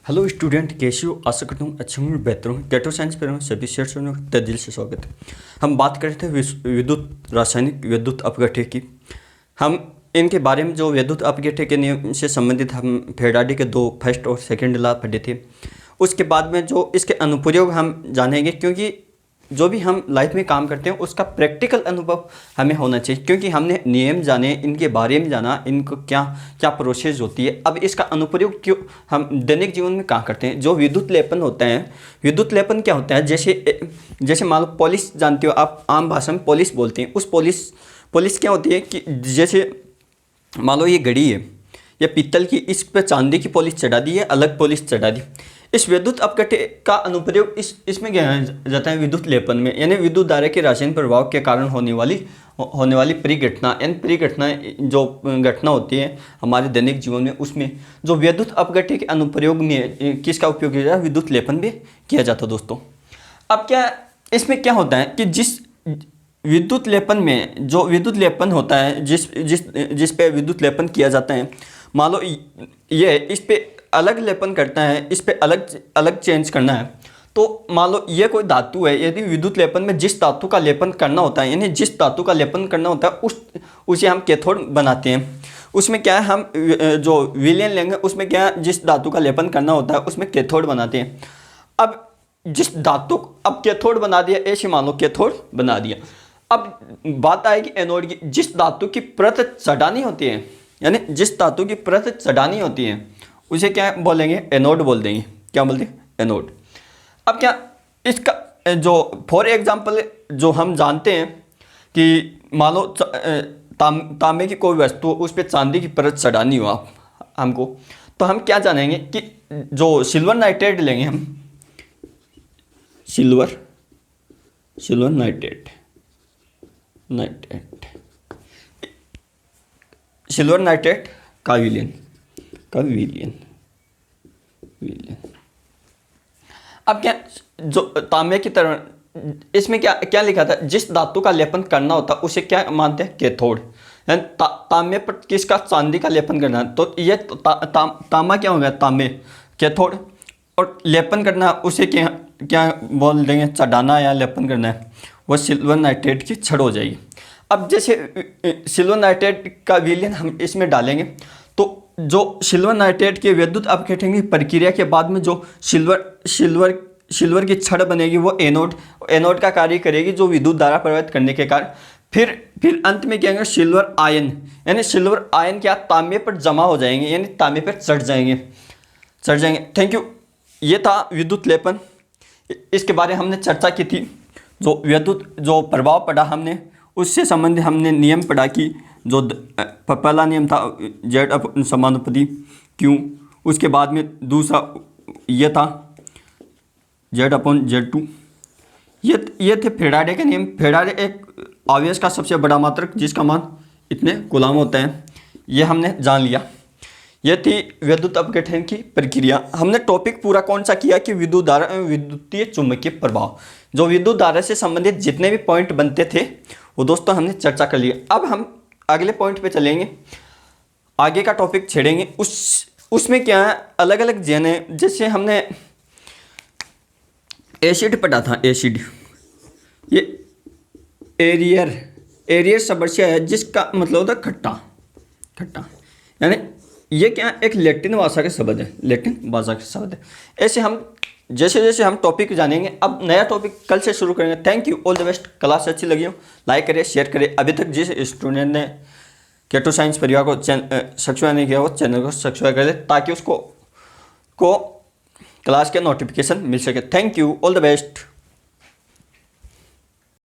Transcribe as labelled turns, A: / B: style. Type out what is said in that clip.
A: Hello student, कैसे हो? आशा करता हूँ अच्छे होंगे, बेहतर होंगे। कैटो साइंस पर सभी शिक्षकों का तहे दिल से स्वागत है। हम बात कर रहे थे विद्युत रासायनिक विद्युत अपघट्य की। हम इनके बारे में जो विद्युत अपघट्य के नियम से संबंधित हम फेराडे के दो फर्स्ट और सेकंड लॉ पढ़े थे। उसके बाद में जो इसके अनुप्रयोग हम जानेंगे, क्योंकि जो भी हम लाइफ में काम करते हैं उसका प्रैक्टिकल अनुभव हमें होना चाहिए, क्योंकि हमने नियम जाने, इनके बारे में जाना, इनको क्या क्या प्रोसेस होती है। अब इसका अनुप्रयोग क्यों हम दैनिक जीवन में कहाँ करते हैं? जो विद्युत लेपन होता है, विद्युत लेपन क्या होता है? जैसे मान लो पॉलिश, जानते हो आप, आम भाषा में पॉलिश बोलते हैं। उस पॉलिश क्या होती है कि जैसे मान लो ये घड़ी है या पीतल की, इस पर चांदी की पॉलिश चढ़ा दी है, अलग पॉलिश चढ़ा दी। इस विद्युत अपघट्य का अनुप्रयोग इसमें किया जाता है विद्युत लेपन में, यानी विद्युत धारा के रासायनिक प्रभाव के कारण होने वाली परिघटना, यानी परिघटना जो घटना होती है हमारे दैनिक जीवन में, उसमें जो विद्युत अपघट्य के अनुप्रयोग में किसका उपयोग किया जाता है? विद्युत लेपन भी किया जाता है दोस्तों। अब क्या इसमें क्या होता है कि जिस विद्युत लेपन में जो विद्युत लेपन होता है, जिस पे विद्युत लेपन किया जाता है, मान लो ये इस पे अलग लेपन करता है, इस पे अलग चेंज करना है। तो मान लो ये कोई धातु है, यदि विद्युत लेपन में जिस धातु का लेपन करना होता है, यानी जिस धातु का लेपन करना होता है उसे हम कैथोड बनाते हैं। उसमें क्या है, हम जो विलयन लेंगे उसमें क्या है, जिस धातु का लेपन करना होता है उसमें कैथोड बनाते हैं। अब जिस धातु, अब कैथोड बना दिया, ऐसे मान लो कैथोड बना दिया। अब बात आएगी एनोड की। जिस धातु की परत चढ़ानी होती है, यानी जिस धातु की परत चढ़ानी होती है, उसे क्या बोलेंगे? एनोड बोल देंगे। क्या बोलते हैं? एनोड। अब क्या इसका जो फॉर एग्जांपल जो हम जानते हैं कि मान लो तांबे की कोई वस्तु, उस पर चांदी की परत चढ़ानी हो आप हमको, तो हम क्या जानेंगे कि जो सिल्वर नाइट्रेट लेंगे हम, सिल्वर नाइट्रेट सिल्वर नाइट्रेट का विलयन। अब क्या जो तांबे की तरह, इसमें क्या लिखा था? जिस धातु का लेपन करना होता है उसे क्या मानते हैं? कैथोड। यानी तांबे पर किसका? चांदी का लेपन करना है, तो ये तांबा क्या हो गया? तांबे, कैथोड। और लेपन करना उसे क्या बोल देंगे? चढ़ाना या लेपन करना है, वो सिल्वर नाइट्रेट की छड़ हो जाएगी। अब जैसे सिल्वर नाइट्रेट का विलयन हम इसमें डालेंगे, तो जो सिल्वर नाइट्रेट के विद्युत अपघटन की प्रक्रिया के बाद में जो सिल्वर की छड़ बनेगी, वो एनोड का कार्य करेगी, जो विद्युत धारा प्रवाहित करने के कारण फिर अंत में क्या होगा? सिल्वर आयन, यानी सिल्वर आयन क्या तांबे पर जमा हो जाएंगे, यानी तांबे पर चढ़ जाएंगे। Thank you. ये था विद्युत लेपन, इसके बारे में हमने चर्चा की थी। जो विद्युत जो प्रभाव पड़ा हमने, उससे संबंधित हमने नियम पढ़ा कि जो पहला नियम था Z समानुपाती Q, उसके बाद में दूसरा ये था Z/Z2। ये थे फेराडे के नियम। फेराडे एक आवेश का सबसे बड़ा मात्रक जिसका मान इतने कूलम होता है, ये हमने जान लिया। ये थी विद्युत अपघटन की प्रक्रिया। हमने टॉपिक पूरा कौन सा किया कि विद्युत धारा एवं विद्युतीय चुंबकीय प्रभाव, जो विद्युत धारा से संबंधित जितने भी पॉइंट बनते थे वो दोस्तों हमने चर्चा कर लिया। अब हम अगले पॉइंट पे चलेंगे, आगे का टॉपिक छेड़ेंगे। उसमें क्या है, अलग अलग जेन है। जैसे हमने एसिड पढ़ा था, एसिड, ये एरियर शब्द से है, जिसका मतलब होता है खट्टा। यानी ये क्या, एक लैटिन भाषा के शब्द है, ऐसे हम जैसे हम टॉपिक जानेंगे। अब नया टॉपिक कल से शुरू करेंगे। Thank you, all the best. Class अच्छी लगी हो लाइक करें, शेयर करें। अभी तक जिस स्टूडेंट ने कैटो साइंस परिवार को सब्सक्राइब नहीं किया वो चैनल को सब्सक्राइब कर ले, ताकि उसको क्लास के नोटिफिकेशन मिल सके। Thank you, all the best.